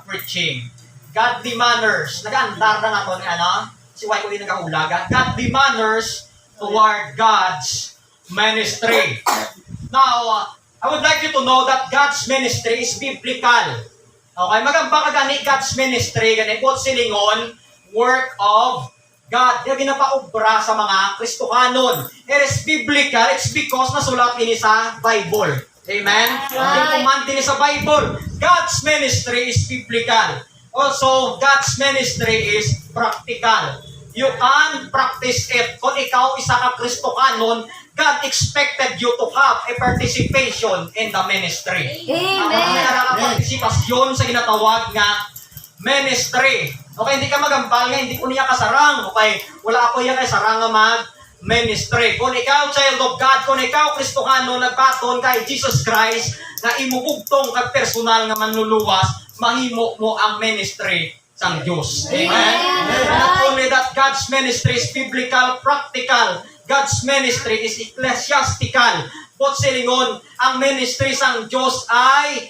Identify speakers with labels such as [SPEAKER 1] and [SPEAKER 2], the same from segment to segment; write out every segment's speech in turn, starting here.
[SPEAKER 1] Preaching. Godly manners. Nag-andar na nga to ni si White Uy nagkahulaga. Godly manners toward God's ministry. Now, I would like you to know that God's ministry is biblical. Okay, magamba ka gani God's ministry, gani po silingon, work of God. Yung ginapaubra sa mga Kristohanon. It is biblical, it's because nasulat ini sa Bible. Amen? Yung command din sa Bible. God's ministry is biblical. Also, God's ministry is practical. You can practice it. Kung ikaw isa ka Kristohanon, God expected you to have a participation in the ministry.
[SPEAKER 2] Amen.
[SPEAKER 1] Partisipasyon sa ginatawag nga ministry. Okay, hindi ka magambal nga, hindi ko niya kasarang. Okay, wala ako yan kay sarang nga mag-ministry. Kung ikaw, child of God, kung ikaw, Kristohano, nagbaton kay Jesus Christ, na imubugtong kag personal nga manluluwas, mahimo mo ang ministry sang Diyos. Amen? Not only that, God's ministry is biblical, practical. God's ministry is ecclesiastical. But silingon, ang ministry sang Diyos ay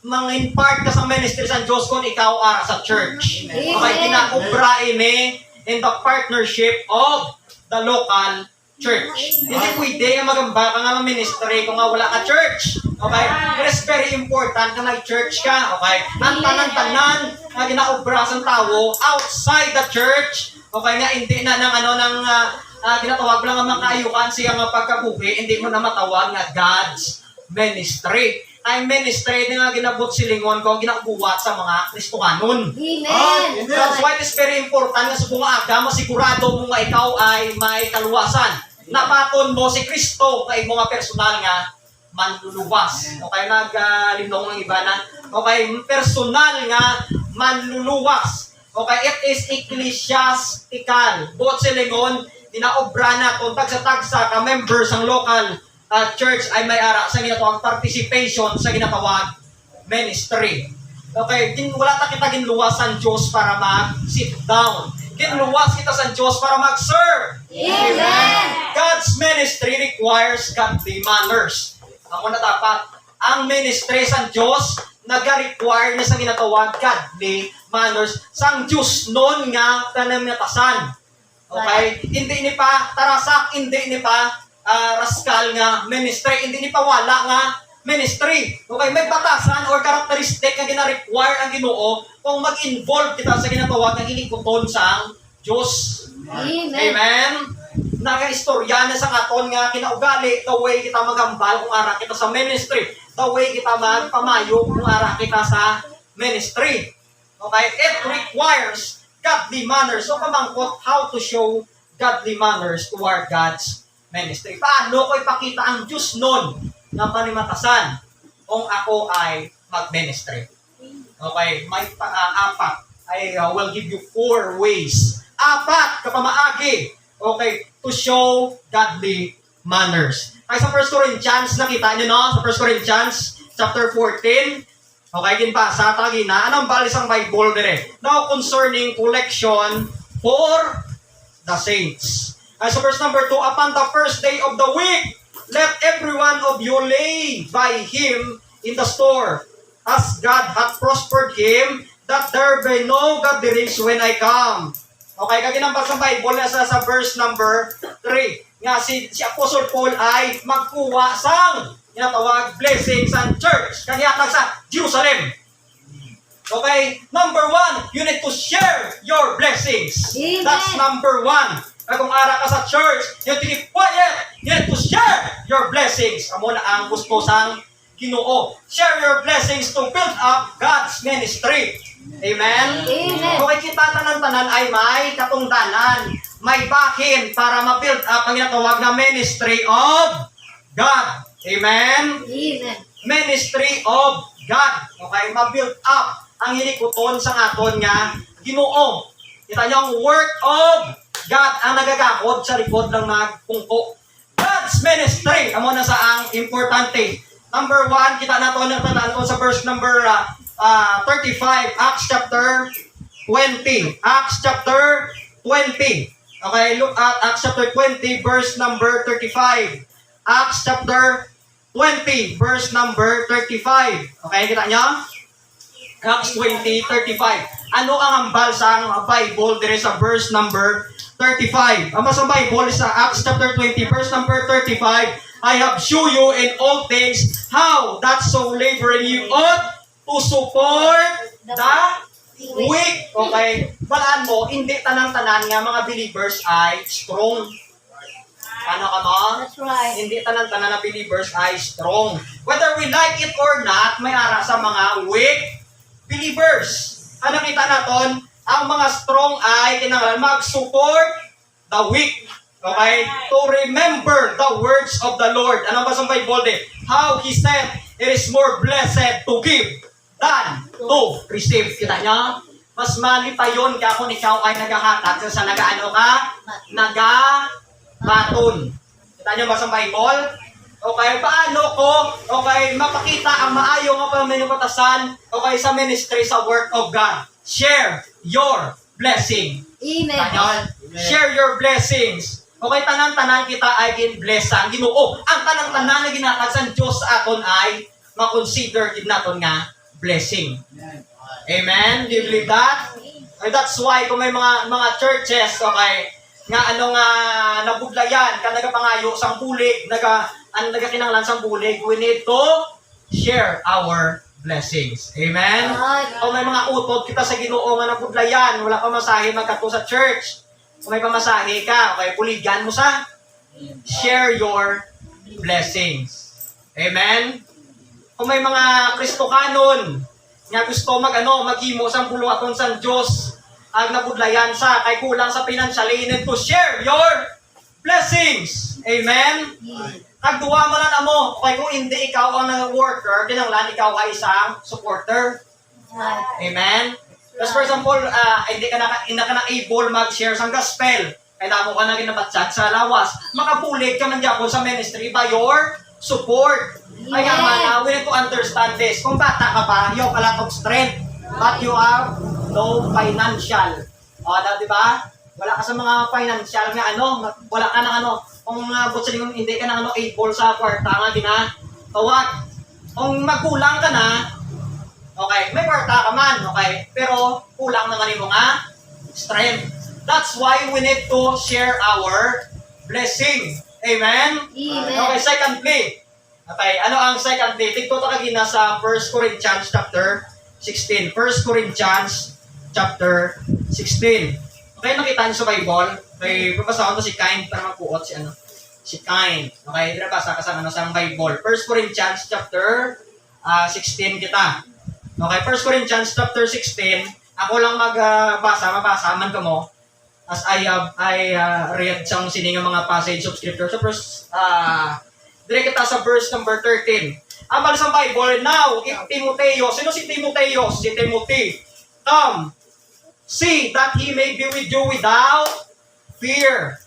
[SPEAKER 1] mang-impart ka sa ministry sa Diyos kung ikaw ara sa church. Okay, kinakubra ini in the partnership of the local church. Hindi pwede nga magamba ka nga ng ministry kung nga wala ka church. Okay? It is very important ka nag-church ka. Okay? Ang tanan-tanan na ginakubra sa tao outside the church. Okay nga, hindi na ng ginatawag lang ang makaayukan siya nga pagkabuhi, hindi mo na matawag nga God's ministry. Ang ministry na nga ginabot silingon ko, ginabuhat sa mga Kristohanon.
[SPEAKER 2] Amen.
[SPEAKER 1] That's why it is very important nga sa bunga aga, masigurado mo nga ikaw ay may kaluwasan. Napaton mo si Kristo kay mga personal nga manluluwas. Okay, naglimdong ng iba na. Okay, personal nga manluluwas. Okay, it is ecclesiastical. Bot silingon, dinaobra na kung tagsa-tagsa ka members ang local church ay may ara sa ginatawag participation sa ginatawag ministry. Okay, wala ta kita ginluwas sa Diyos para mag-sit down. Ginluwas kita sa Diyos para mag-serve.
[SPEAKER 2] Amen.
[SPEAKER 1] God's ministry requires godly manners. Ang una dapat, ang ministry sa Diyos nag-require na sa ginatawag godly manners sang Diyos noon nga kanamatasan. Okay? Hindi ni pa tarasak, hindi ni pa raskal nga ministry, hindi ni pawala nga ministry. Okay, may batasan or karakteristik nga gina-require ang Ginoo kung mag-involve kita sa ginatawag ng hilikuton sa Diyos.
[SPEAKER 2] Amen.
[SPEAKER 1] Amen. Naga-istorya na sa katon nga kinaugali, the way kita magambal kung ara kita sa ministry, the way kita magpamayo kung ara kita sa ministry. Okay, it requires godly manners. So, pamangkot, how to show godly manners toward God's ministry. Paano ko ipakita ang Diyos nun na panimatasan kung ako ay mag-ministry? Okay, may apat. I will give you 4 ways. Apat kapamaagi. Okay, to show godly manners. Ay sa 1 Corinthians, nakita niyo no? Sa 1 Corinthians, chapter 14, okay, ginpasa, tagi na. Anong balis ang Bible dire? Now, concerning collection for the saints. So verse number 2, upon the first day of the week, let every one of you lay by him in the store, as God hath prospered him, that there be no gatherings when I come. Okay, kaginambag sa Bible na sa verse number 3. Nga si Apostle Paul ay magkuha sang ginatawag blessing sa church. Kanya sa Jerusalem. Okay, number 1, you need to share your blessings.
[SPEAKER 2] Amen.
[SPEAKER 1] That's number 1. Kung ara ka sa church, you need to keep quiet. You need to share your blessings. Amo na ang gusto sang Ginoo. Share your blessings to build up God's ministry. Amen?
[SPEAKER 2] Amen.
[SPEAKER 1] Kung kita tanan-tanan ay may katungdanan, may bahin para ma-build up ang ginatawag na ministry of God. Amen?
[SPEAKER 2] Amen.
[SPEAKER 1] Ministry of God. Okay? Ma-build up ang hilikuton sa aton nga Ginoo. Kita niyo ang work of God ang nagagakod sa likod ng magpungko. God's ministry. Amo na sa ang importante. Number 1, kita na ito sa verse number 35, Acts chapter 20. Acts chapter 20. Okay, look at Acts chapter 20, verse number 35. Acts chapter 20, verse number 35. Okay, kita nyo? Acts 20:35. Ano ang hambal sa Bible? There is a verse number 35. Ang sa Bible sa Acts chapter 20, verse number 35. I have show you in all things how that so laboring you ought to support the weak. Okay? Balaan mo, hindi tanan-tanan nga mga believers ay strong. Ano ka mo?
[SPEAKER 2] That's right.
[SPEAKER 1] Hindi tanan-tanan na believers ay strong. Whether we like it or not, may ara sa mga weak believers. Ano kita naton? Ang mga strong ay kinahanglan mag-support the weak. Okay? To remember the words of the Lord. Ano ba sa Bible din? How He said, it is more blessed to give than to receive. Kita niya? Mas mali pa yun kaya kung ikaw ay naghahatag sa nagaano ka? Nagabaton. Kita niyo ba sa Bible? Okay, paano ko, okay, mapakita ang maayong pamilipatasan, okay, sa ministry, sa work of God. Share your blessing.
[SPEAKER 2] Amen.
[SPEAKER 1] Tanyon, share your blessings. Okay, tanan-tanan kita ay gin-bless ang Ginoo. Ang tanan-tanan na ginatag sa Diyos sa aton ay makonsider gid naton nga blessing. Amen? Do you believe that? Okay, that's why kung may mga churches, okay, nga ano nga nabudlayan, ka nagapangayo sang bulig, nagakinanglan sang bulig, we need to share our blessings. Amen? O may mga utod kita sa Ginoo nga nabudlayan, wala pa masahe magkato sa church. Kung may pamasahe ka, okay, puligan mo sa share your blessings. Amen? Kung may mga Kristokanon nga gusto maghimo sang buluhaton sang Dios, ang nabudlayan sa kay kulang sa financial, you need to share your blessings. Amen? Nagduwa mo na mo. Okay, kung hindi ikaw ang worker, kinanglan ikaw ay isang supporter. Amen? Because for example, hindi ka na able mag-share sa gospel. Kaya damo ka na ginabatsag sa lawas. Makapulig ka man dyan sa ministry by your support. Kaya man, we need to understand this. Kung bata ka pa, you have a lot of strength, but you have no financial. O, di ba? Wala ka sa mga financial nga wala ka na kung hindi ka na able sa kwarta nga ginatawag. Kung magkulang ka na, okay, may kwarta ka man, okay, pero kulang naman yung mga strength. That's why we need to share our blessing. Amen?
[SPEAKER 2] Amen.
[SPEAKER 1] Okay, secondly, okay, ano ang secondly? Tigto ta kagina sa 1 Corinthians chapter 16. 1 Corinthians chapter 16. Okay, nakita niyo sa Bible? Okay, papasahon to si Cain para magkuot si Cain. Okay, dinabasa ka sa sa Bible. 1 Corinthians chapter 16 kita. Okay, 1 Corinthians chapter 16. Ako lang mabasa man ka mo. As I read sang sining mga passage of scripture. So first, dire kita sa verse number 13. Amal sa Bible, now, if Timoteo, sino si Timoteo? Si Timothy. Come, see that he may be with you without fear.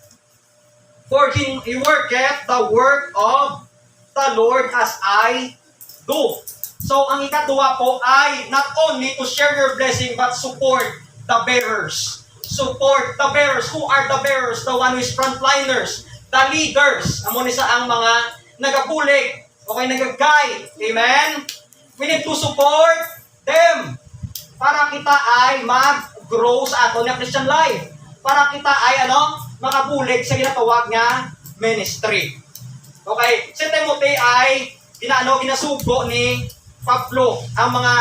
[SPEAKER 1] For he worketh the work of the Lord as I do. So, ang ikatuwa po ay not only to share your blessing, but support the bearers. Support the bearers. Who are the bearers? The one who is frontliners. The leaders. Amo ni sa ang mga nagapulig. Okay, nagagay. Amen? We need to support them para kita ay mag-grow sa ato na Christian life. Para kita ay makabulig sa ginatawag nga ministry. Okay, si Timothy ay ginasugo ni Pablo ang mga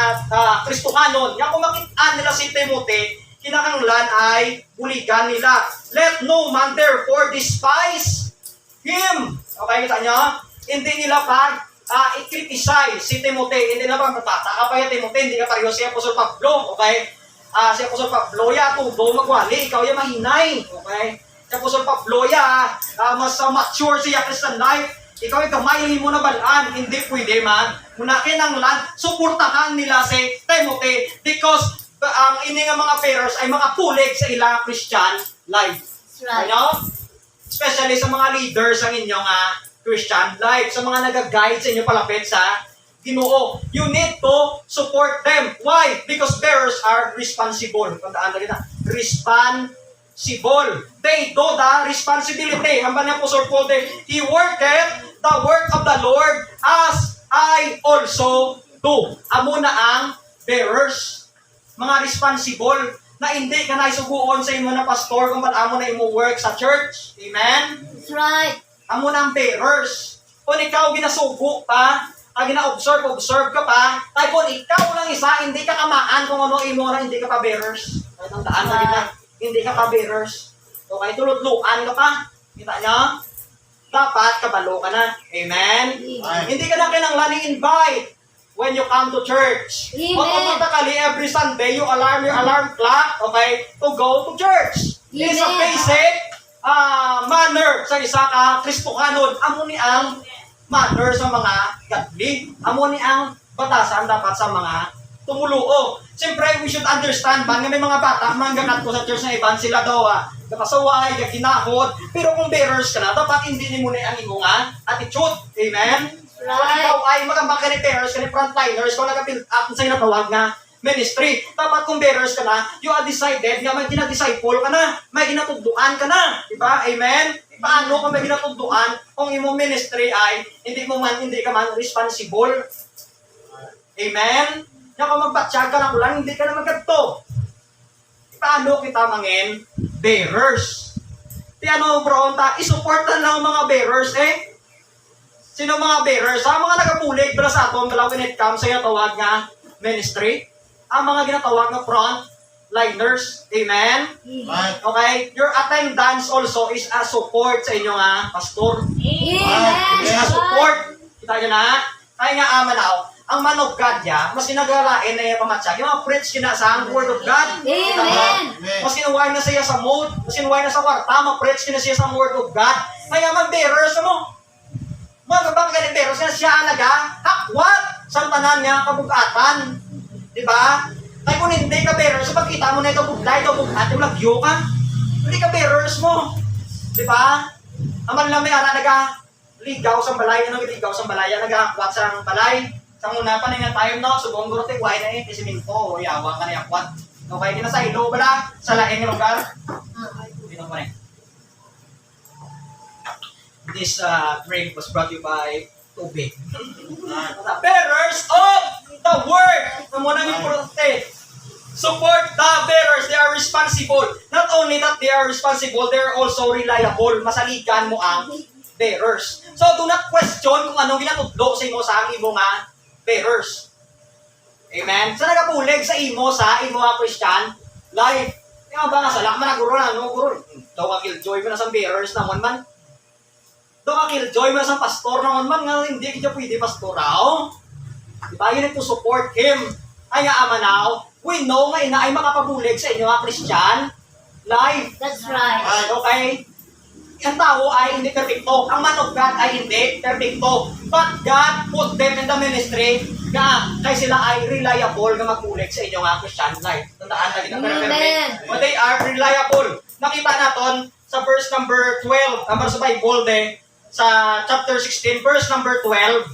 [SPEAKER 1] Kristokanon. Nga kung makita nila si Timothy, kinakanglan ay buligan nila. Let no man therefore despise him. Okay, kita nyo? Hindi nila i-criticize si Timothy. Hindi nila bata ka pa yung Timothy, hindi ka pareho si Apostol Pablo. Okay? Si Apostol Pablo, tubo, magwali. Ikaw yung mahinay. Okay? Si Apostol Pablo, mas mature siya Christian life. Ikaw yung kamay mo na balaan. Hindi pwede man. Muna kinanglan, suportahan nila si Timothy because ang ini nga mga parents ay mga pulig sa ilang Christian life.
[SPEAKER 2] Right.
[SPEAKER 1] Ano? Especially sa mga leaders ang inyong Christian life, sa mga nag-guide sa inyo palapit sa Ginoo. You need to support them. Why? Because bearers are responsible. Tandaan na kita. Responsible. They do the responsibility. Hamba niya po, Sir Paul, he worketh the work of the Lord as I also do. Amo na ang bearers, mga responsible, na hindi ka na isuguon sa imo na pastor kung ba't amo na imo work sa church. Amen?
[SPEAKER 2] That's right.
[SPEAKER 1] Amo ng bearers. Kung ikaw ginasugo pa, gina-observe ka pa, ay kung ikaw lang isa, hindi ka kamaan kung ano imo na hindi ka pa bearers. Ay, tandaan mo kita, hindi ka pa bearers. Okay, tulutluan ka pa. Kita niya? Dapat kabalo ka na. Amen? Hindi ka na kailangan i-invite when you come to church.
[SPEAKER 2] Amen.
[SPEAKER 1] Automatically, every Sunday, you alarm your alarm clock, okay, to go to church. It is a
[SPEAKER 2] Amen.
[SPEAKER 1] basic manner sa isa ka Kristohanon. Amo ni ang manner sa mga godly. Amo ni ang batasan dapat sa mga tumuluo. Siyempre, we should understand ba nga may mga bata, manggakat ko sa church na iban sila daw, kapasaway, kaginahod, pero kung bearers ka na, dapat hindi ni muna ang imong attitude. Amen? Kung ikaw ay magambang ka ni bearers, ka ni frontliners, kung nag-build up sa inatawag na ministry, dapat kung bearers ka na, you are decided nga may ginadisciple ka na, may ginatugduan ka na. Diba? Amen? Paano kung may ginatugduan kung imong ministry ay hindi ka man responsible? Amen? Nga kung magpatsyag ka na kulang, hindi ka na magkagto. Paano kita mangin bearers? Ano bro, isupport na lang ang mga bearers Sino mga bearers? Ang mga nagapulig pala sa aton, when it comes sa ginatawag nga ministry, ang mga ginatawag nga front liners. Amen? Okay? Your attendance also is a support sa inyo nga pastor.
[SPEAKER 2] Amen.
[SPEAKER 1] Is a support. Kita nyo na? Kaya nga amanaw, ang man of God ya, mas ginagalain na yung pamatsyag. Yung mga preach kina sa word of God. Kita mo?
[SPEAKER 2] Amen.
[SPEAKER 1] Mas kinuway na siya sa mode, mas kinuway na sa kwarta, ma-preach kina siya sa word of God. Kaya mag-bearers mo. Mga kapag bearers na siya alaga, hakwat sa tanan niya kabugatan. Diba? Kaya kung hindi ka bearers, so pagkita mo na ito buglay, ito bugat, yung lagyo ka. Hindi ka bearers mo. Diba? Aman lang may ara ligaw sa balay, ano ligaw sa balay, nag-akwat sa balay. Sa muna pa na nga tayo, no? Subong guro te, kuhay na siminto, yawa ka na yakwat. Okay, kinasa ilo bala, sa laing lugar. Dito pa rin. This drink was brought to you by tubig. Bearers of the word. Na muna yung protect. Support the bearers. They are responsible. Not only that they are responsible, they are also reliable. Masaligan mo ang bearers. So, do not question kung anong ginatudlo sa imo sa imo nga bearers. Amen? Sa nagapulig sa imo nga Christian life. Yung ba nga salak man naguro na, no? Guro, daw ka killjoy mo na sa bearers naman man. Daw ka killjoy mo na sa pastor naman man, nga hindi kita pwede pastoraw. Diba? You need to support him. Kaya amanaw, we know nga ina ay makapabulig sa inyo nga Christian life.
[SPEAKER 2] That's right.
[SPEAKER 1] Okay? Ang tao ay hindi perfecto. Ang man of God ay hindi perfecto. But God put them in the ministry na kaya sila ay reliable na magpulig sa inyo nga Christian life. Tandaan na kita perfect. But they are reliable. Nakita natin sa verse number 12, number sa Bible sa chapter 16, verse number 12.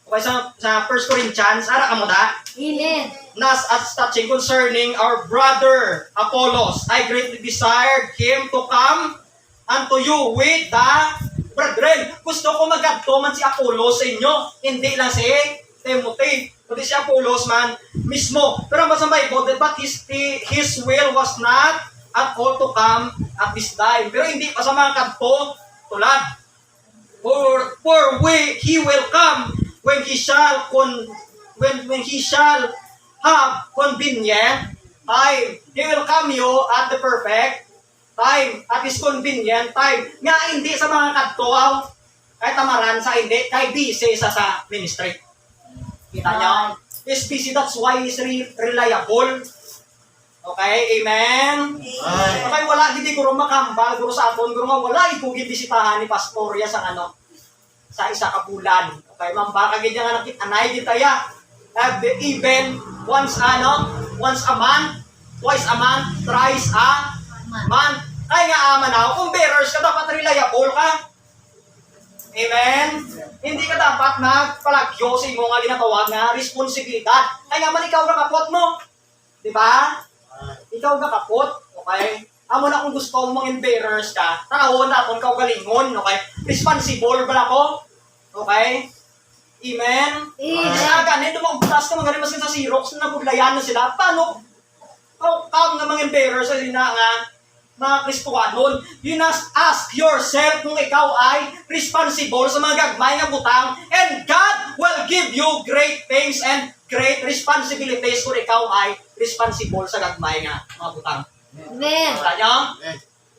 [SPEAKER 1] Okay, sa 1 Corinthians, ara ka mo da?
[SPEAKER 2] Amen.
[SPEAKER 1] Nas as touching concerning our brother Apollos, I greatly desired him to come unto you with the brethren. Gusto ko magadto man si Apollos sa inyo, hindi lang si Timothy, kundi si Apollos man mismo. Pero ang sa Bible, but his will was not at all to come at this time. Pero hindi pa sa mga kadto tulad. For he will come when he shall have convenient time. He will come you at the perfect time, at his convenient time. Nga hindi sa mga kadtuaw, kahit tamaran sa hindi, kahit busy sa ministry. Kita niyo? He's busy, that's why he's reliable. Okay, amen? Okay, wala, hindi guro makambal, guro sa aton, guro nga wala, ikugin bisitahan ni Pastoria sa sa isa ka bulan. Okay, mambaka ganyan nga nakit, anay di taya. Even once a month, twice a month, thrice a month. Kaya nga amanaw, kung bearers ka, dapat reliable ka. Amen? Hindi ka dapat nagpalagyo sa imo nga ginatawag na responsibilidad. Kaya nga man ikaw na kapot mo. Diba? Ikaw ka kapot. Okay? Amo na kung gusto mong bearers ka, takawon na kung galingon. Okay? Responsible ba ako? Okay? Amen?
[SPEAKER 2] Amen.
[SPEAKER 1] Ganit, dumagbutas ka, magaling mas sa Xerox, nabuglayan na sila. Paano? Kung nga mga bearers, sa nga, mga Kristuhanon, you must ask yourself kung ikaw ay responsible sa mga gagmay nga butang, and God will give you great things and great responsibilities kung ikaw ay responsible sa gagmay nga mga butang.
[SPEAKER 2] Amen.
[SPEAKER 1] Wala nyo?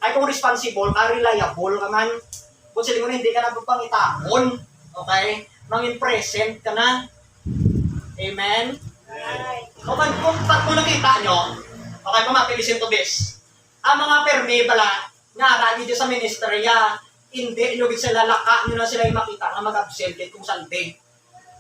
[SPEAKER 1] Ay kung responsible ka, reliable ka man, kung sila mo na hindi ka na pangitahon, okay? Mangin present ka na. Amen? Okay, kung nakita nyo, okay, pamapilisin to this. Ang mga perme bala, nga rani dyan sa ministerya, hindi nyo sila laka, nyo na sila yung makita na mag-absent kung Sunday.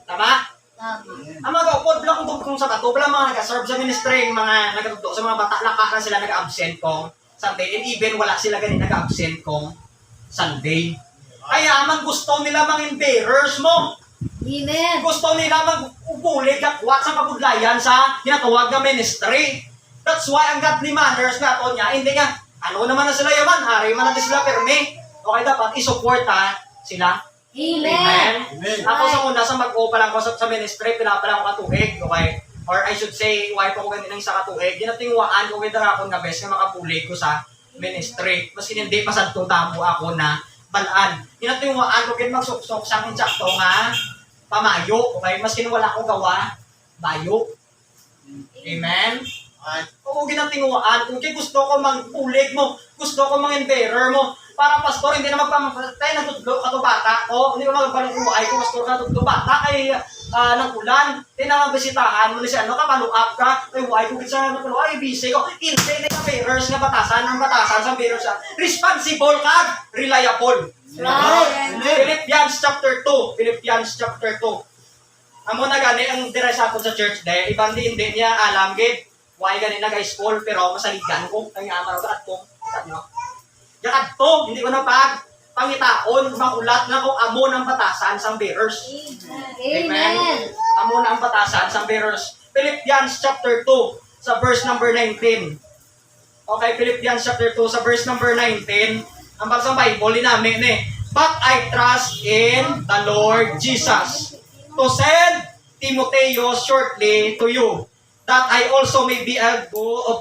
[SPEAKER 1] Tama?
[SPEAKER 2] Tama.
[SPEAKER 1] Ang mga upod lang kung sa kato, bala mga nag-serve sa ministry, mga nagatuto sa mga bata, laka na sila nag-absent kung Sunday. And even wala sila ganun nag-absent kung Sunday. Kaya man gusto nila mga bearers mo.
[SPEAKER 2] Amen.
[SPEAKER 1] Gusto nila mag-ubulig at sa pagudlayan sa tinatawag na ministry. That's why ang godly manners nga to niya, hindi nga, ano naman na sila yaman, hari man natin sila perme. Okay, dapat isuporta sila.
[SPEAKER 2] Amen.
[SPEAKER 3] Amen.
[SPEAKER 1] Ako sa una, sa mag-o pa lang ko sa ministry, pinapala ko katuig, okay? Or I should say, wife ako ganito ng isa katuig, ginatingwaan ko kita ako nga best na makapulig ko sa ministry. Mas hindi pasadto tamo ako na balaan. Ginatingwaan ko kin magsuksok sa akin sakto nga pamayo, okay? Mas wala ko gawa, bayo. Amen? Oo, ginatingwaan. Kung gusto ko magpulig mo, gusto ko mang-bearer mo, para pastor, hindi na magpamatay ng tudlo ka to bata ko, hindi ko magpalukuay ko, pastor ka tudlo bata, kay ng ulan, hindi na magbisitahan mo na siya, ano ka, paluap ka, ay why ko kitsa na paluap, ay busy ko, hindi na bearers nga batasan, ang batasan sa bearers siya, responsible ka, reliable.
[SPEAKER 2] Right.
[SPEAKER 1] Philippians chapter 2, Philippians chapter 2. Amo na gani ang diresa ko sa church day, ibang hindi niya alam gid. Why gani na guys school pero masaligan ko ang amaraw ka atong kanyo. Yakad to, hindi ko na pangitaon, makulat na ko amo ng batasan sang bearers.
[SPEAKER 2] Amen.
[SPEAKER 1] Amo na ang batasan sang bearers. Philippians chapter 2 sa verse number 19. Okay, Philippians chapter 2 sa verse number 19. Ang bagsang Bible namin But I trust in the Lord Jesus to send Timotheus shortly to you, that I also may be of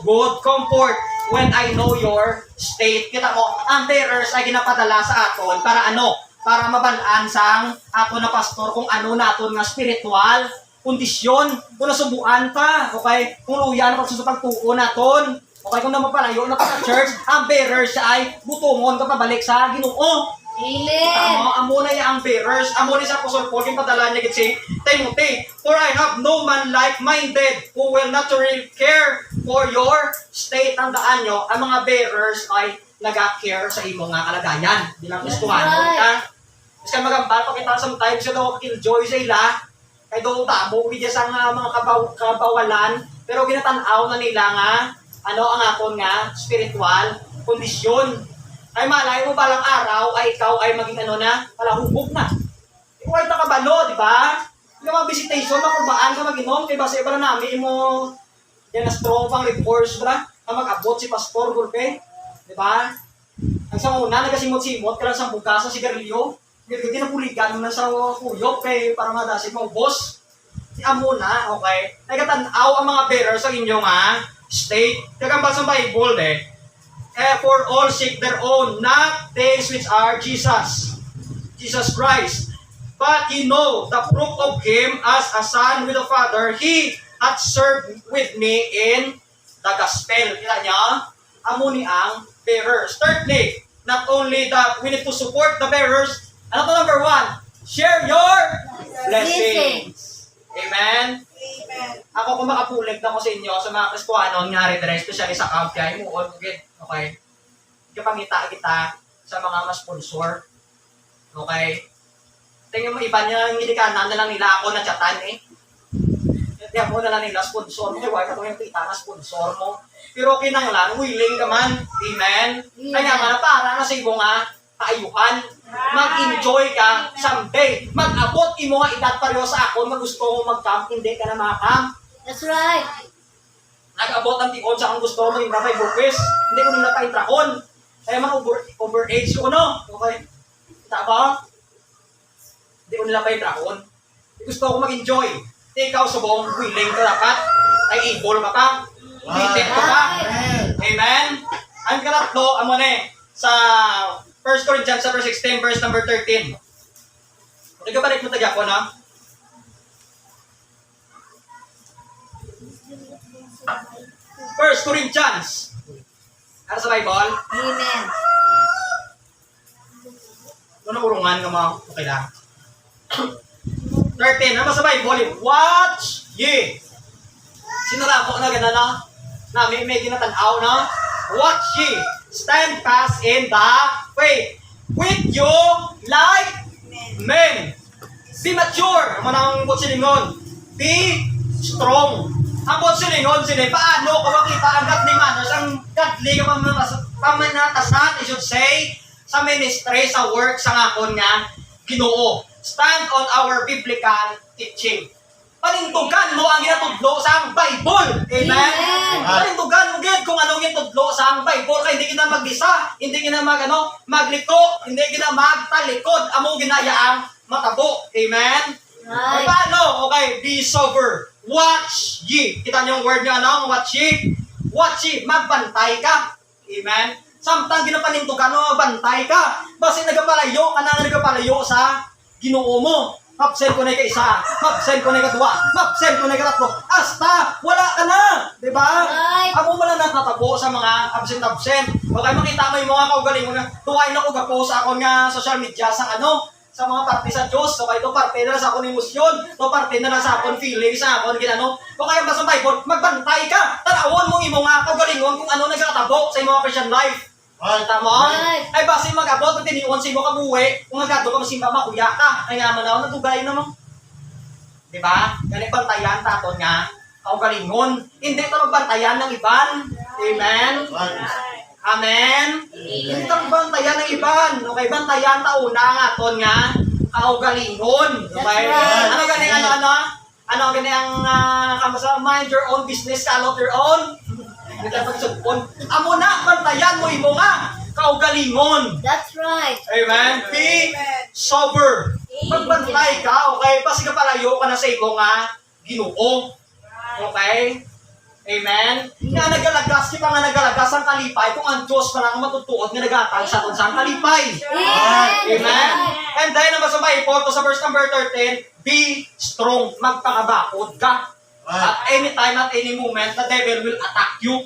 [SPEAKER 1] good comfort when I know your state. Kita mo, ang bearers ay ginapadala sa aton para ano? Para mabalaan sang aton na pastor kung ano naton nga spiritual kondisyon. Kung nasubuan pa, okay? Kung luyan pa sa pagtuo naton, okay? Kung namapalayo na pa sa church, ang bearers ay butungon ka pabalik sa Ginoo.
[SPEAKER 2] Amen.
[SPEAKER 1] Amo na yung bearers, amo ni sa Apostle Paul, yung padala niya si Timothy, for I have no man like-minded who will naturally care for your state. Tandaan nyo, ang mga bearers ay nag-care sa imong nga kalagayan. Bilang Kristuhano ka. Kasi magambal, pakita sometimes siya daw killjoy sa ila, kaya daw tabo, hindi sa mga kabawalan, pero ginatanaw na nila nga, ano ang aton nga, spiritual kondisyon. Ay malay mo balang araw ay ikaw ay maging ano na, palahubog na. Ikaw ay nakabalo, di ba? Hindi ka mag-visitation, makurbaan ka mag-inom, kaya basta iba na namin mo, yan na strong pang reports, ba? Na mag-abot si Pastor Gurpe, di ba? Ang sa una, nagasimot-simot ka lang sa bukas sa sigarilyo, hindi na puligan mo na sa kuyok, kay para madasin mo, boss. Si amo na, okay? Nagkatanaw ang mga bearers sa inyong state. Kagambal sa Bible, for all seek their own, not things which are Jesus Christ. But ye know the fruit of him as a son with the Father, he hath served with me in the gospel. Kita niya? Amo ni ang bearers. Thirdly, not only that we need to support the bearers, ano to number 1? Share your blessings. Amen? Ako kung makapulig na ko sa inyo, sa mga Kristuhanon, nga rin, especially sa camp, kaya mo, okay? Kapangita kita sa mga ma-sponsor. Okay? Tingnan mo, iba niya, hindi ka na lang nila ako na chatan Kaya mo na lang nila sponsor mo. Kaya ka yung kita na sponsor mo. Pero kinanglan, willing ka man. Amen? Kaya nga, para na sa ibong kaayuhan. Mag-enjoy ka someday. Mag-abot imo nga edad pareho sa ako, gusto mo mag-camp, hindi ka na makam.
[SPEAKER 2] That's right.
[SPEAKER 1] Nag-abot ang tikon sa kung gusto mo, hindi na may bukis. Hindi ko nila pa-intrakon. Kaya mga over-age ko, no? Okay? Kita ba? Hindi ko nila pa-intrakon. gusto ko mag-enjoy. Ikaw subong, willing ka dapat, ay able ka pa, committed ka pa. Amen? Ang katatlo, amo na sa 1 Corinthians chapter 16, verse number 13. Nagabalik mo taga ko, no? First Corinthians. Ano sa Bible?
[SPEAKER 2] Amen.
[SPEAKER 1] Ano urungan ka mo? Okay lang. 13. Ano sa Bible? Watch ye. Sinara ko na gana na? Na may ginatanaw na? Watch ye. Stand fast in the faith. With you like men. Be mature. Ang manang silingon. Be strong. Ang silingon sila, paano kawakita ang godly manners, ang godly pamanatasan, I should say, sa ministry, sa work, sa ngakon nga, Ginoo. Stand on our biblical teaching. Panintugan mo ang ginatudlo sa Bible. Amen?
[SPEAKER 2] Amen.
[SPEAKER 1] Panintugan mo gid kung anong ginatudlo sa Bible. Kaya hindi kita maglisa, hindi kita magliko, hindi kita magtalikod. Amo ginayaang matabo. Amen?
[SPEAKER 2] Right.
[SPEAKER 1] Paano? Okay, be sober. Watch ye. Kita niyo yung word niyo, ano? Watch ye. Watch ye. Magbantay ka. Amen? Samtang ginapanintugan mo, magbantay ka. Basta nagapalayo ka na nagapalayo sa Ginoo mo. Mapsend ko na yung isa. Mapsend ko na yung katwa. Mapsend ko na yung katatlo. Hasta, wala ka na. Diba?
[SPEAKER 2] Right.
[SPEAKER 1] Amo mo lang natatapo sa mga absent-absent. Okay, makita mo yung mga kaugaling mo na tuwain ako gapo sa akong nga social media sa sa mga parte sa Diyos. So, ito parte na sa akong emosyon. Ito parte na sa akong feelings, sa akong ginano. O kaya ba sa Bible, magbantay ka. Tanawon mong imo nga kagalingon kung ano nagkatabo sa imo Christian life. Kita mo?
[SPEAKER 2] Right.
[SPEAKER 1] Ay basi mag-abot, pag tiniwan sa imo kabuwi, kung nagkato ka masimba, makuya ka. Ay nga man ako, natugay naman. Diba? Ganit bantayan taton nga, kagalingon. Hindi ito magbantayan ng iban. Amen? Amen? Hindi ito bantayan ng iban. Okay, bantayan tauna nga ton nga kaugalingon. Okay?
[SPEAKER 2] That's right.
[SPEAKER 1] Ano gani Ano gani ang kamasa mind your own business, call out your own. Hindi tayo pagsugpon. Amo na, bantayan mo imo nga kaugalingon.
[SPEAKER 2] That's right.
[SPEAKER 1] Amen? Be sober. Magbantay ka, okay? Basta ka palayo ka na sa imo nga Ginoo. Okay? Amen? Nga nagalagas, kita nga nagalagas ang kalipay kung ang Diyos pa lang matutuot nga nagatag sa sa kalipay. Amen? And then, naman sa Bible, to sa verse number 13, be strong. Magpakabakod ka. At any time, at any moment, the devil will attack you.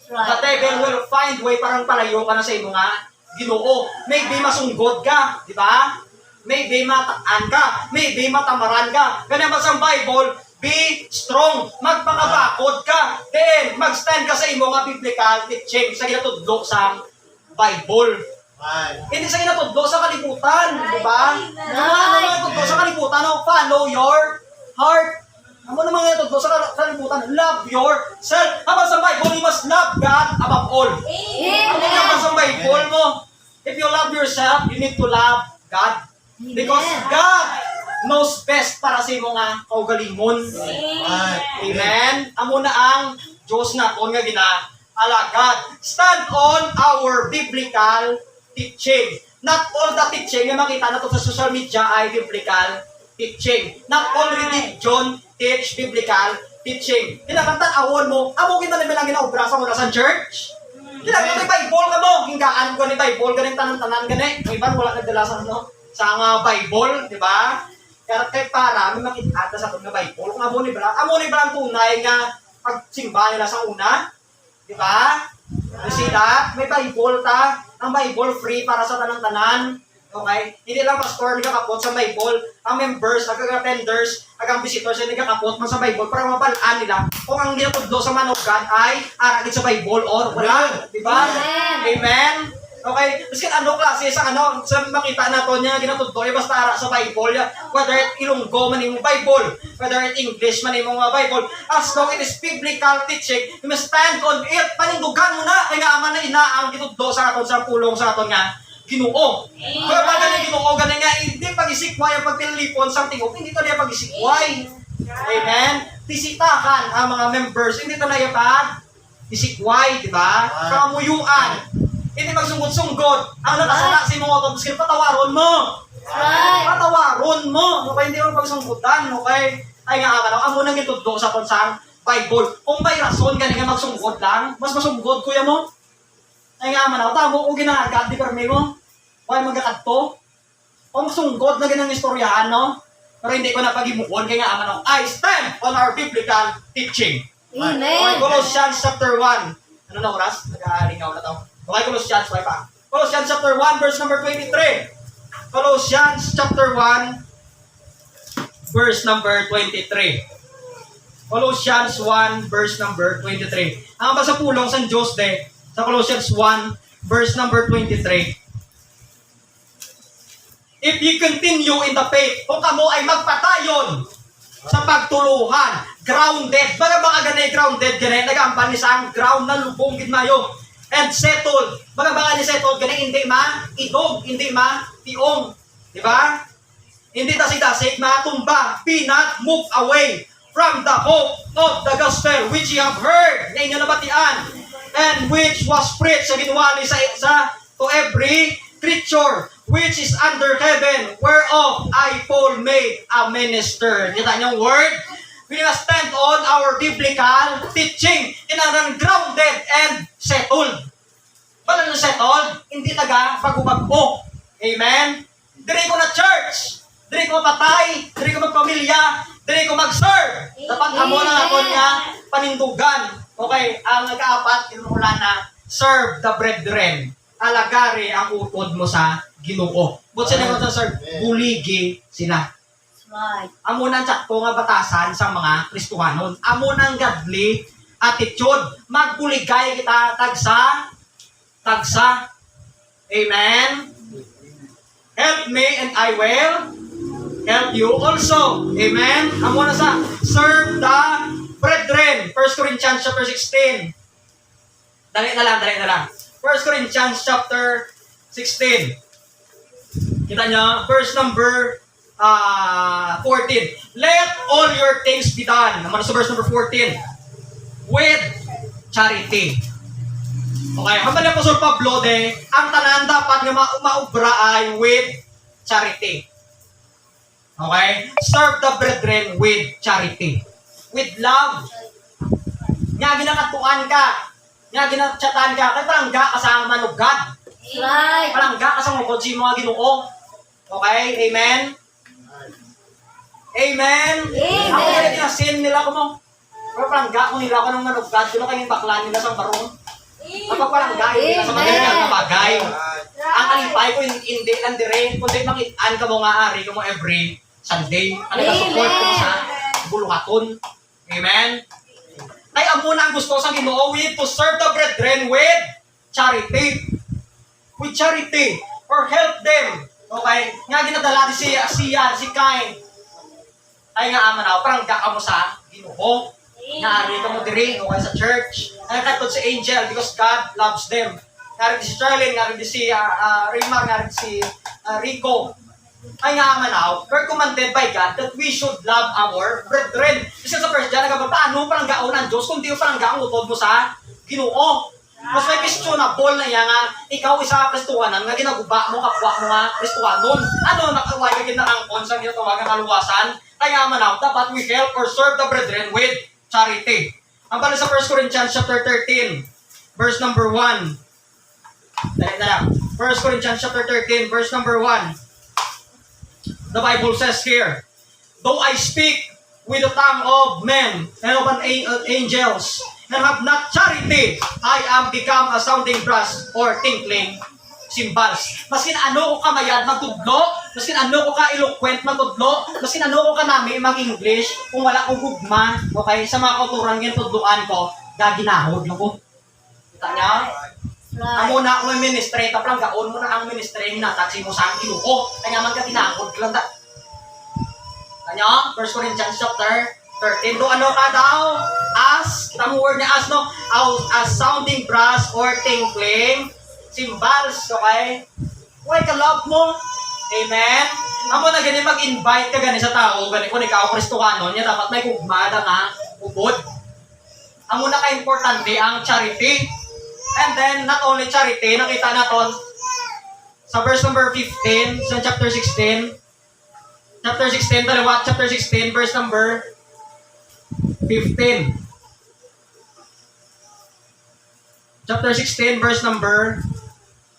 [SPEAKER 2] That's
[SPEAKER 1] The
[SPEAKER 2] right.
[SPEAKER 1] devil will find way parang palayo ka na sa imo nga Ginoo. Maybe masunggod ka, di ba? Maybe mataan ka, maybe matamaran ka. Ganyan ba sa Bible? Be strong. Magpakabakod ka. Then, mag-stand ka sa imo nga biblical teaching sa ginatudlo sa Bible. Hindi sa ginatudlo sa kalibutan, di ba? Ano ginatudlo sa kalibutan? No? Follow your heart. Ano naman ginatudlo sa kalibutan? Love yourself. Habang sa Bible, you must love God above all. Ano naman sa Bible mo? If you love yourself, you need to love God. Because God knows best para sa imo nga kaugalingon. Amen. Amo na ang Diyos naton nga ginaalagad. Stand on our biblical teaching. Not all the teaching nga makita nato sa social media ay biblical teaching. Not all religion teach biblical teaching. Kinakantanawan mo, amo kita na bilang ginaobra sa muna sa church. Kinakanta Bible ka mo, hinggaan ko ni Bible, ganing tanan-tanan gani. May iban wala nagdala sa sa nga Bible, di ba? Kaya kay para may makita sa atong nga Bible. Kung amo ni ba ang tunay nga pagsimba nila sa una? Di ba? You see that? May Bible ta. Ang Bible free para sa tanan-tanan. Okay? Hindi lang pastor nagkakapot sa Bible. Ang members, nagkaka-attenders, ang visitors ay nagkakapot man sa Bible para mabalaan nila kung ang ginatudlo sa man of God ay aragin sa Bible or wala. Di ba? Amen? Okay? Kasi ano klase sa sa makita nato niya ginatudlo ay basta ara sa Bible. Whether it Ilonggo man yung Bible, whether it English man yung Bible, as long it is biblical teaching, you must stand on it. Panindugan mo na, kaya nga man na ina ang gitudlo sa aton sa pulong sa aton nga Ginoo. Kaya pag ganun Ginoo, ganun nga, hindi pag-isikway ang pagpilipon sa tingog, hindi ito na pag-isikway. Amen? Bisitahan ang mga members, hindi ito na yung pag-isikway, di ba? Kamuyuan. Hindi magsunggot-sunggot. Ang nakasala si mga kapos, patawaron mo.
[SPEAKER 2] Right.
[SPEAKER 1] Patawaron mo. Okay, hindi mo pagsungkutan. Okay? Ay nga ka amo nang itudlo sa konsang Bible. Kung may rason gani nga magsungkod lang, mas masungkod kuya mo. Ay nga man tamo kung ginagad di karmi mo. Why magkakadto? Kung sungkod na ganang istoryahan, no? Pero hindi ko na pagimukon kaya nga aman I stand on our biblical teaching. Okay,
[SPEAKER 2] Amen.
[SPEAKER 1] Colossians chapter 1. Ano na oras? Nag-aalingaw na to. Okay, Colossians, okay pa. Colossians chapter 1, verse number 23. Colossians chapter 1, verse number 23. Colossians 1, verse number 23. Ang basa pulong sa Diyos de, sa Colossians 1, verse number 23. If you continue in the faith, kung kamo ay magpatayon sa pagtuluhan, grounded, baga mga ganay grounded, ganay, nag-ampal ni sa ground na lubong gitmayo, and settled, baga mga ni settled, ganay, hindi idog, hindi tiong, di ba? Hindi tasig-tasig, matumba, pinat, move away from the hope of the gospel which ye have heard, na inyo nabatian, and which was preached sa ginuwali sa to every creature which is under heaven, whereof I Paul made a minister. Kita niyong word? We must stand on our biblical teaching. Inarang grounded and settled. Wala na settled, hindi taga bago-bago. Amen? Diri ko na church, diri ko patay, diri ko magpamilya, diri ko mag-serve. Dapat amo na ako niya panindugan. Okay, ang nag-aapat, kinula na, serve the brethren. Alagari ang utod mo sa Ginoo. But sila ko sir, buligi sila.
[SPEAKER 2] Right.
[SPEAKER 1] Amo nang tsakto nga batasan sa mga Kristohanon. Amo nang godly attitude. Magbuligay kita tagsa. Amen. Help me and I will help you also. Amen. Amo na sa serve the brethren. 1 Corinthians chapter 16. Dali na lang. 1 Corinthians chapter 16. Kita niya, verse number 14. Let all your things be done. Naman sa verse number 14. With charity. Okay, habang yung Apostol Pablo de, ang tanan dapat nga maubra ay with charity. Okay? Serve the brethren with charity. With love. Nga ginakatuan ka. Nga ginachatan ka. Kaya parang ga kasama manugad.
[SPEAKER 2] Right.
[SPEAKER 1] Parang ga kasama ko si mga Ginoo. Okay? Amen? Amen?
[SPEAKER 2] Amen.
[SPEAKER 1] Ako nila kinasin nila ko mo. Pero parang ga ko nila ako ng manugad. Doon kayong bakla nila sa barong. Kapag parang ga, hindi na sa mga na bagay. Ang alipay ko hindi lang dire. Kundi makitaan ka mo nga ari ka mo every Sunday. Ano ka support ko sa buluhaton. Amen? Ay, amo na ang gusto sa Ginoo. We need to serve the brethren with charity. With charity. Or help them. Okay? Nga ginadala ni si Cain. Ay nga aman ako. Parang gaka mo sa Ginoo. Naari ka mo diri. Okay, sa church. Nakakatod si Angel because God loves them. Naari si Charlene. Naari si Rimar. Naari si Rico. Ay nga aman ako. We're commanded by God that we should love our brethren. Kasi sa first John, paano parang gaon ng Diyos kung di mo parang gaon utod mo sa Ginoo. Mas may questionable na yan nga, ikaw isa Kristuhanan nga ginaguba mo, kapwa mo nga Kristuhanon. Ano, nakaway ka ginakangkon sa ginatawagang kaluwasan? Kaya man ako, dapat we help or serve the brethren with charity. Ang pala sa 1 Corinthians chapter 13, verse number 1. Dali na lang. 1 Corinthians chapter 13, verse number 1. The Bible says here, though I speak with the tongue of men and of angels, and have not charity, I am become a sounding brass or tinkling cymbals. Maskin ano ko kamayad magtudlo, maskin ano ko ka eloquent magtudlo, maskin ano ko kanami mag-English, kung wala kong gugma, okay, sa mga kauturan yung tudloan ko, gaginahod na ko. Kita niya?
[SPEAKER 2] Right.
[SPEAKER 1] Amo na ako may ministry, taplang gaon mo na ang ministry na taksi mo sa ang Ginoo. Kaya man ka tinakot lang ta. Kanya, 1 Corinthians chapter 13. Do ano ka daw? As, kita mo word ni as, no? As sounding brass or tinkling cymbals, okay? Why ka love mo? Amen? Amo na gani mag-invite ka gani sa tao, gani kung ikaw Kristohanon, niya dapat may kugmada nga ubod. Amo na ka-importante ang charity. And then, not only charity, nakita naton sa verse number 15, sa chapter 16. Chapter 16, dalawa, chapter 16, verse number 15. Chapter 16, verse number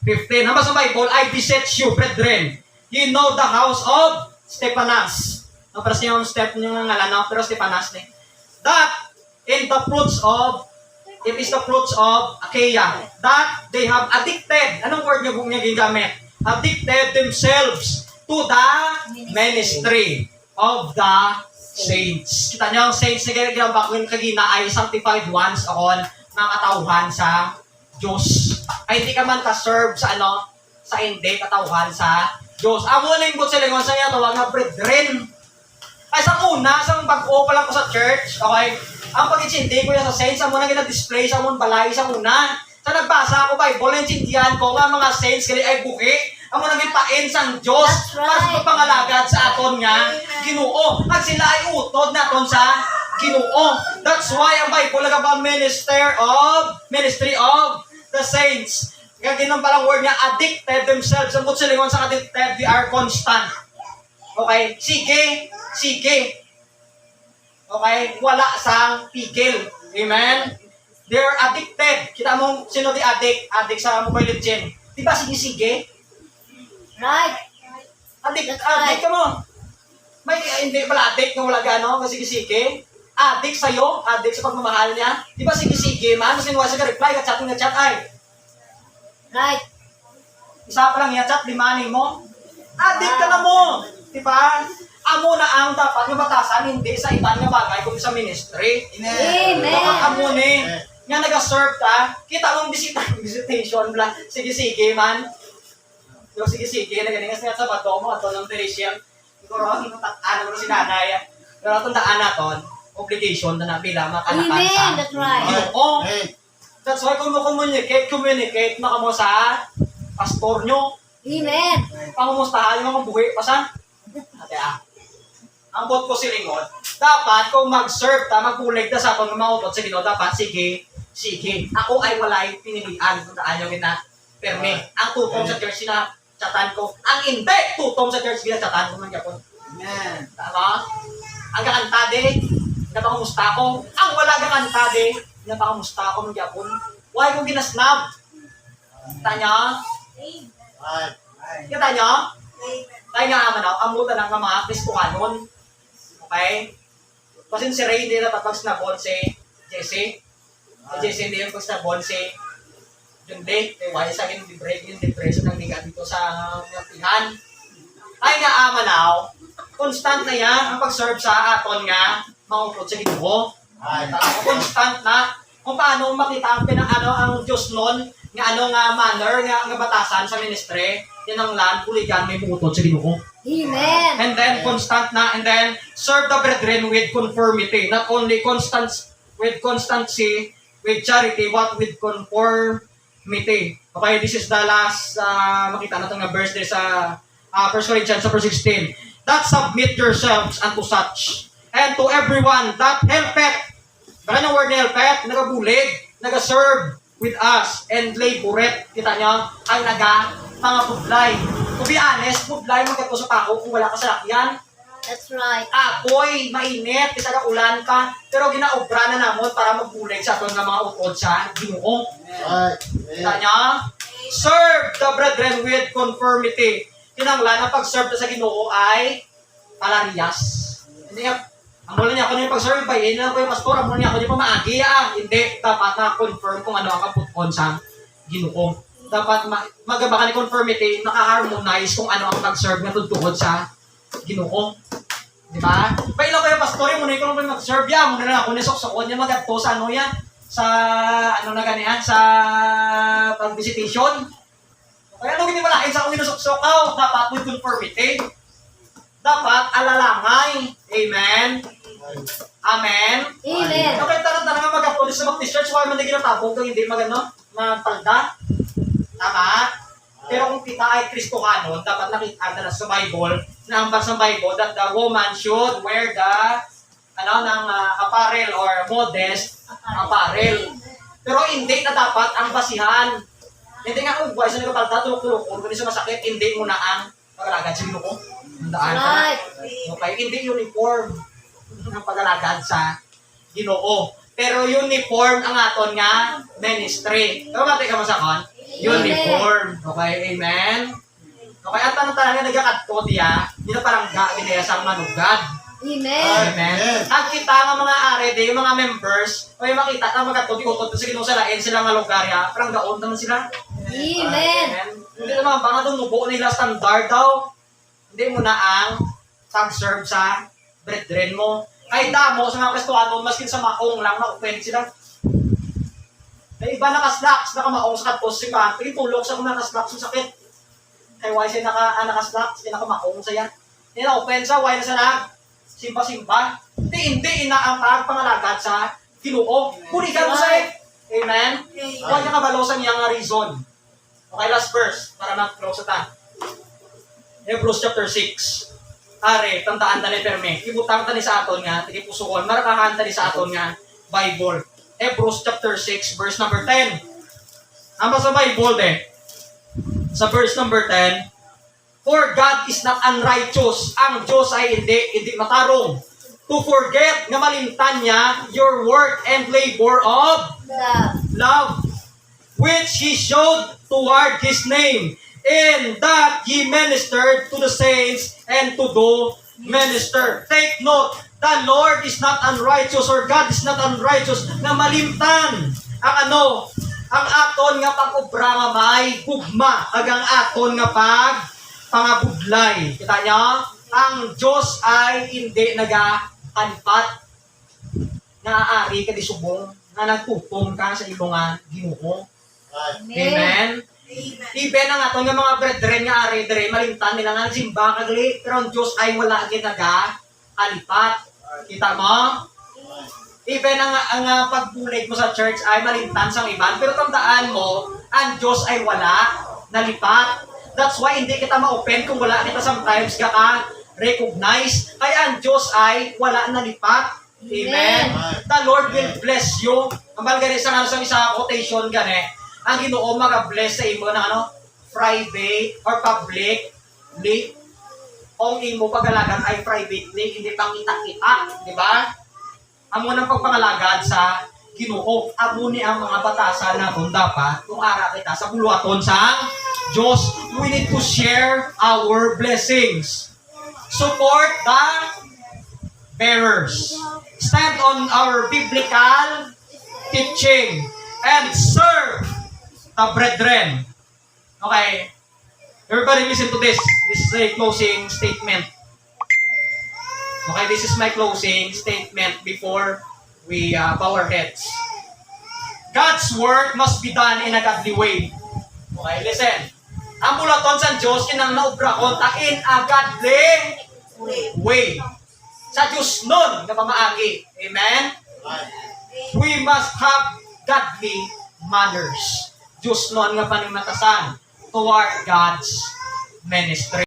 [SPEAKER 1] 15. Hamba sa Bible, I beseech you, brethren, ye know the house of Stephanas. No, pero siya yung step yung ngalan, no? Pero Stephanas, ne? That in the fruits of, it is the fruits of Achaia, that they have addicted, anong word niyo kung niya ginamit? Addicted themselves to the ministry of the saints. Kita niyo, ang saints na ginagawa ko yung kagina ay sanctified ones on mga katauhan sa Diyos. Ay hindi ka man ka-serve sa ano, sa hindi katauhan sa Diyos. Amo na yung sa lingon sa niya, tawag na brethren. Ay sa una, sa bago pa lang ko sa church, okay? Ang pag-intindi ko yan sa saints, amo na gina-display sa among balay sa una. Sa nagbasa ako Bible, intindihan ko nga mga saints kali ay buhi. Amo nang ipain sang Diyos
[SPEAKER 2] That's right.
[SPEAKER 1] para sa pagpangalagad sa aton nga Ginoo. At sila ay utod naton sa Ginoo. That's why ang Bible nagaba ministry of the saints. Ganun palang word niya, addicted themselves. Ang kutsilingon sa addicted, they are constant. Okay? Sige. Okay? Wala sang pigil. Amen? They're addicted. Kita mo, sino di addict? Addict sa Mobile Legend. Di ba sige?
[SPEAKER 2] Right.
[SPEAKER 1] Addict
[SPEAKER 2] That's right.
[SPEAKER 1] ka mo. May hindi pala addict kung wala gano, kasi sige. Addict sa'yo, addict sa pagmamahal niya. Di ba sige man? Mas ninuwa siya ka-reply, ka-chat ay.
[SPEAKER 2] Right.
[SPEAKER 1] Isa pa lang yan, chat, limanin mo. Addict ka na mo. Di ba? Amo na ang dapat nga batasan, hindi sa ibang nga bagay, kundi sa ministry.
[SPEAKER 2] Amen.
[SPEAKER 1] Dapat amo ni, nga nag-serve ka, kita mong visitation, bla, sige man. Yung sige, nagalingas nga sa bato mo, ato ng Teresian. Siguro, ano mo si nanay. Pero itong daan naton, obligation na napila, makalakan
[SPEAKER 2] Amen.
[SPEAKER 1] sa.
[SPEAKER 2] That's right.
[SPEAKER 1] Oo. That's why kung communicate na kamo sa pastor nyo.
[SPEAKER 2] Amen.
[SPEAKER 1] Pangumustahan yung mga buhi pa sa. Ate ang bot ko si Ringon, dapat kung mag-serve ta, magpulig ta sa akong mga utot sa Ginoo, dapat sige. Ako ay walay pinilian kung taan nyo kita. Perme, ang tutong sa church na chatan ko. Ang hindi tutong sa church na chatan ko ng Japon.
[SPEAKER 3] Amen.
[SPEAKER 1] Tama? Ang kakantade, napakamusta ko. Ang wala kakantade, napakamusta ko ng Japon. Why ko ginasnab? Kita nyo? Kita nyo? Kaya nga naman ako, amutan ng mga Kristohanon. Okay? Kasi si Ray hindi na pagsnabon si Jesse. Si Jesse hindi yung pagsnabon si Junde. Kaya sa akin yung depression ng liga dito sa pihan. Kaya nga aman ako, constant na yan ang pag-serve sa aton nga maupod sa Ginoo. Constant na kung paano makita ang ang Diyos nun nga manner nga batasan sa ministry. Yan ang land, puligan, may bukutod sa Ginoo.
[SPEAKER 2] Amen.
[SPEAKER 1] And then, constant na, and then, serve the brethren with conformity. Not only with constancy, with charity, but with conformity. Okay, this is the last, makita natin nga verse there sa 1 Corinthians 16. That submit yourselves unto such, and to everyone that helpeth. Kaya yung word na helpeth, nagabulig, nagaserve with us, and laboreth. Kita nyo, ang mga budlay. To be honest, budlay magkatusok ako kung wala ka sa lakyan.
[SPEAKER 2] That's right.
[SPEAKER 1] Apoy, mainit, isa ka ulan ka, pero ginaobra na namon para magbulig sa aton nga mga ukod sa Ginoo. Kita nyo? Serve the brethren with conformity. Kinanglan ang pag-serve sa Ginoo ay palariyas. Hindi nga, ang mula niya ako na yung pag-serve ba, yun lang ko yung pastor, ang mula niya ako yung pamaagi, hindi, dapat na-confirm kung ano ang kaputkon sa Ginoo. Dapat magabakan ni conformity, naka-harmonize kung ano ang pag-serve na tutugod sa Ginoo. Di ba? Pailaw kayo pastor, muna ko lang mag-serve yan, muna na ako nisok-sokon niya magadto sa ano yan, sa ano na ganyan, sa pag-visitation. Kaya ano ginimalain sa akong inusok-sokaw, dapat with conformity. Dapat alalangay. Amen? Amen?
[SPEAKER 2] Amen.
[SPEAKER 1] Okay, tanong-tanong nga mag-apulis sa mag-t-shirts, why man na ginatabog kung hindi magano, magpalda. Tama? Pero kung kita ay Kristohanon, dapat nakita na sa Bible, na ang sa Bible, that the woman should wear the apparel or modest apparel. Pero hindi na dapat ang basihan Hindi nga kung buhay sa nagapalta, tulok-tulok, kung sa masakit, hindi mo na ang pag-alagad sa Ginoo. Tandaan ka.
[SPEAKER 2] Right.
[SPEAKER 1] Okay, hindi uniform ang pag-alagad sa Ginoo. Pero uniform ang aton nga ministry. Pero mati ka masakon? Uniform. Okay, amen? Okay, at tanong talaga nagkakadto diya, hindi na parang ginaya sa manugad.
[SPEAKER 2] Amen.
[SPEAKER 1] Amen. Ang kita nga mga are, yung mga members, o yung makita na magkatuti-utot sa Ginoo sa lain sila nga lugar ya, parang gaon naman sila.
[SPEAKER 2] Amen.
[SPEAKER 1] Hindi naman ba nga tumubo nila standard daw. Hindi mo na ang pag-serve sa brethren mo. Kahit damo sa mga Kristohanon, maskin sa maong lang na open sila. Ay iba nakaslacks, nakamaong sa katpos si Pan. Tulog sa kung nakaslacks yung sakit. Ay why siya nakaslacks, nakamaong siya. Hindi na open sa, why na sa simba-simba. Hindi ina ang pagpangalagad sa Ginoo. Punigan mo sa Amen? Huwag niya kabalosan niya nga reason. Okay, last verse, para mag-close ta. Hebrews chapter 6. Are, tandaan tali perme. Ibutang tali sa aton nga, tigipusuon, marakahan tali sa aton nga Bible. Hebrews chapter 6, verse number 10. Amba sa Bible sa verse number 10, for God is not unrighteous. Ang Diyos ay hindi matarong. To forget nga malimtan niya your work and labor of love, which He showed toward His name, in that He ministered to the saints and to do minister. Take note, the Lord is not unrighteous, or God is not unrighteous na malimtan ang ang aton nga pag-obra nga may gugma, ang aton nga pangabudlay. Kita niya? Ang Diyos ay hindi nag-alipat na aari ka di subong na nagtutom ka sa ilong nga Ginoo. Amen. Even ang aton nga mga brethren nga ari dire malimtan nila nga simba kagli, pero ang Diyos ay wala gid nag-alipat. Kita mo? Even ang pagbulig mo sa church ay malimtan sa iban, pero tandaan mo, ang Diyos ay wala nalipat. That's why hindi kita ma-open kung wala kita sometimes recognize. Kaya ang Diyos ay wala nalipat. Amen. The Lord will bless you. Ang balgari sa isa quotation gani, ang Ginoo mag-bless sa imo ng private or publicly. Ang imo pagalagad ay privately, hindi pang kita-kita, di ba? Amo nang pagpangalagad sa Ginoo. Amo ni ang mga batasan na kung dapat kung ara kita sa buluhaton sa Diyos. We need to share our blessings. Support the bearers. Stand on our biblical teaching and serve the brethren. Okay. Everybody listen to this. This is a closing statement. Okay, this is my closing statement before we bow our heads. God's work must be done in a godly way. Okay, listen. Ang bulaton sa Diyos, kinang naubra ko, in a godly way. Sa Diyos nun, na pamaagi. Amen? We must have godly manners. Diyos nun nga panimatasan toward God's ministry.